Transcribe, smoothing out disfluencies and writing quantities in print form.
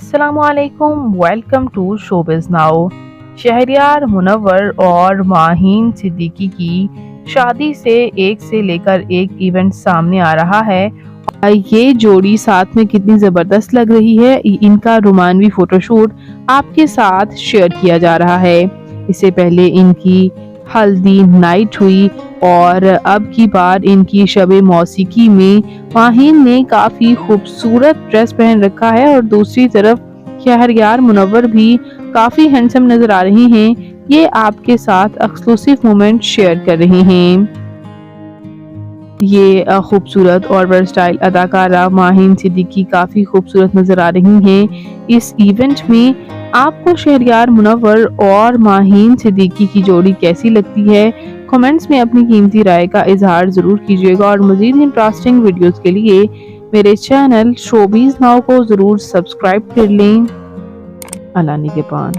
अस्सलामुअलैकुम, welcome to showbiz now. Shahryar Munawar और माहीन सिद्दीकी की शादी से एक से लेकर एक इवेंट सामने आ रहा है। ये जोड़ी साथ में कितनी ज़बरदस्त लग रही है, इनका रोमानवी फोटोशूट आपके साथ शेयर किया जा रहा है। इससे पहले इनकी हल्दी नाइट हुई और अब की बार इनकी शबे मौसीकी में माहीन ने काफ़ी खूबसूरत ड्रेस पहन रखा है और दूसरी तरफ शहरयार मुनव्वर भी काफ़ी हैंडसम नज़र आ रहे हैं। ये आपके साथ एक्सक्लूसिव मोमेंट शेयर कर रहे हैं। ये खूबसूरत और वर्सटाइल अदाकारा माहीन सिद्दीकी काफ़ी खूबसूरत नज़र आ रही हैं। इस इवेंट में आपको शहरयार मुनव्वर और माहीन सिद्दीकी की जोड़ी कैसी लगती है? कमेंट्स में अपनी कीमती राय का इजहार ज़रूर कीजिएगा और मज़ीद इंटरेस्टिंग वीडियोज़ के लिए मेरे चैनल शोबीज़ नाउ को ज़रूर सब्सक्राइब कर लें। अल्लाह निगहबान।